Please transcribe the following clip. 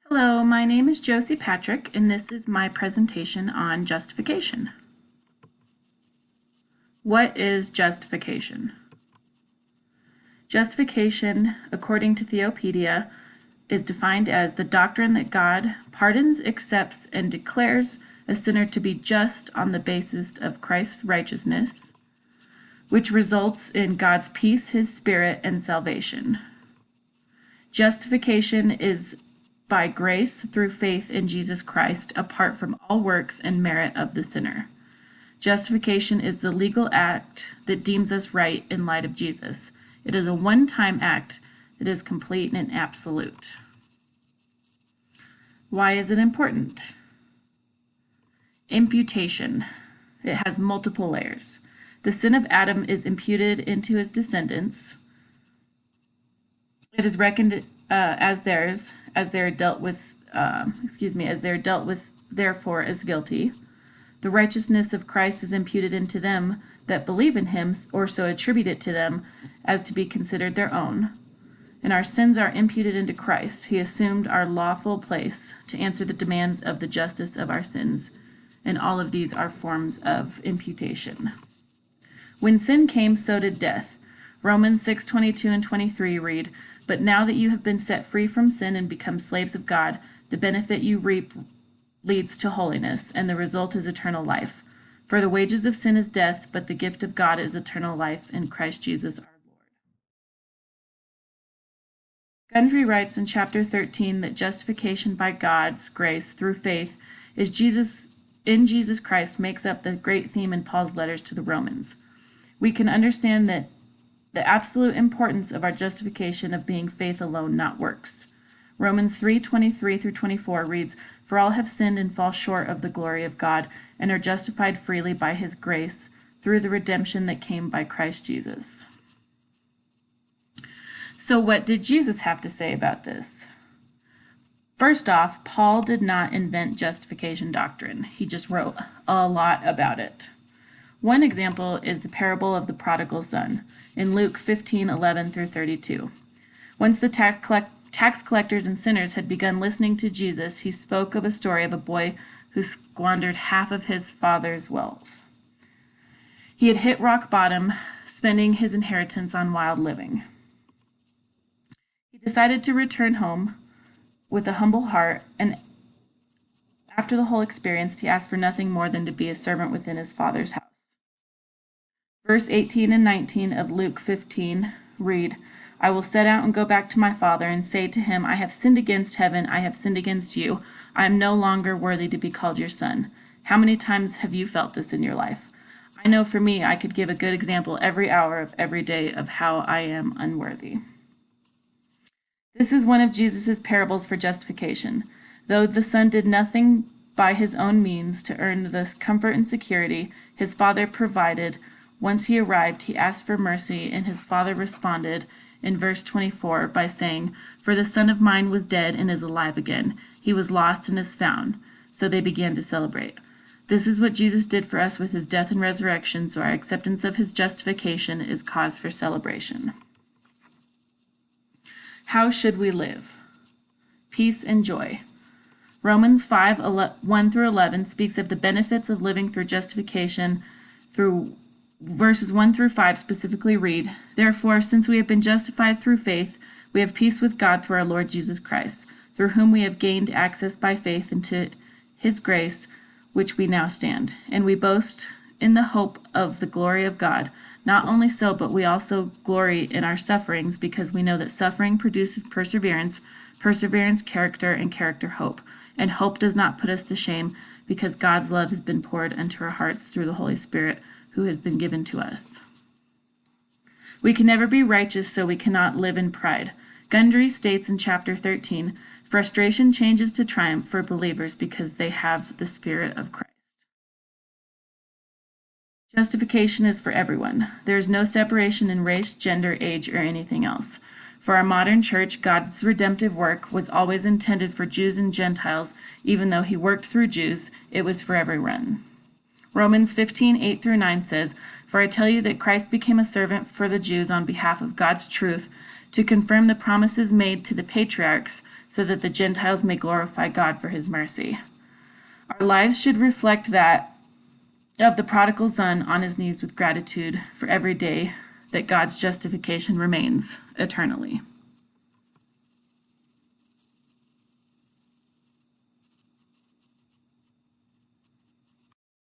Hello, my name is Josie Patrick, and this is my presentation on justification. What is justification? Justification, according to Theopedia, is defined as the doctrine that God pardons, accepts, and declares a sinner to be just on the basis of Christ's righteousness, which results in God's peace, His Spirit, and salvation. Justification is by grace through faith in Jesus Christ, apart from all works and merit of the sinner. Justification is the legal act that deems us right in light of Jesus. It is a one-time act that is complete and absolute. Why is it important? Imputation. It has multiple layers. The sin of Adam is imputed into his descendants. It is reckoned as theirs, as they are dealt with, therefore as guilty. The righteousness of Christ is imputed into them that believe in him, or so attribute it to them as to be considered their own. And our sins are imputed into Christ. He assumed our lawful place to answer the demands of the justice of our sins. And all of these are forms of imputation. When sin came, so did death. Romans 6:22 and 23 read, "But now that you have been set free from sin and become slaves of God, the benefit you reap leads to holiness, and the result is eternal life. For the wages of sin is death, but the gift of God is eternal life in Christ Jesus our Lord." Gundry writes in chapter 13 that justification by God's grace through faith in Jesus Christ makes up the great theme in Paul's letters to the Romans. We can understand that the absolute importance of our justification of being faith alone, not works. Romans 3:23 through 24 reads, "For all have sinned and fall short of the glory of God, and are justified freely by his grace through the redemption that came by Christ Jesus." So what did Jesus have to say about this? First off, Paul did not invent justification doctrine. He just wrote a lot about it. One example is the parable of the prodigal son in Luke 15:11 through 32. Once the tax collectors and sinners had begun listening to Jesus, he spoke of a story of a boy who squandered half of his father's wealth. He had hit rock bottom, spending his inheritance on wild living. He decided to return home with a humble heart, and after the whole experience, he asked for nothing more than to be a servant within his father's house. Verse 18 and 19 of Luke 15 read, "I will set out and go back to my father and say to him, I have sinned against heaven, I have sinned against you. I am no longer worthy to be called your son." How many times have you felt this in your life? I know for me, I could give a good example every hour of every day of how I am unworthy. This is one of Jesus' parables for justification. Though the son did nothing by his own means to earn this comfort and security, his father provided. Once he arrived, he asked for mercy, and his father responded in verse 24 by saying, "For the son of mine was dead and is alive again. He was lost and is found." So they began to celebrate. This is what Jesus did for us with his death and resurrection, so our acceptance of his justification is cause for celebration. How should we live? Peace and joy. Romans 5:1 through 11 speaks of the benefits of living through justification. Through verses 1 through 5 specifically read, "Therefore, since we have been justified through faith, we have peace with God through our Lord Jesus Christ, through whom we have gained access by faith into his grace, which we now stand. And we boast in the hope of the glory of God. Not only so, but we also glory in our sufferings, because we know that suffering produces perseverance, perseverance character, and character hope. And hope does not put us to shame, because God's love has been poured into our hearts through the Holy Spirit, who has been given to us." We can never be righteous, so we cannot live in pride. Gundry states in chapter 13, "Frustration changes to triumph for believers because they have the Spirit of Christ." Justification is for everyone. There is no separation in race, gender, age, or anything else. For our modern church, God's redemptive work was always intended for Jews and Gentiles. Even though he worked through Jews, it was for everyone. Romans 15:8 through 9 says, "For I tell you that Christ became a servant for the Jews on behalf of God's truth, to confirm the promises made to the patriarchs so that the Gentiles may glorify God for his mercy. Our lives should reflect that of the prodigal son on his knees with gratitude for every day that God's justification remains eternally.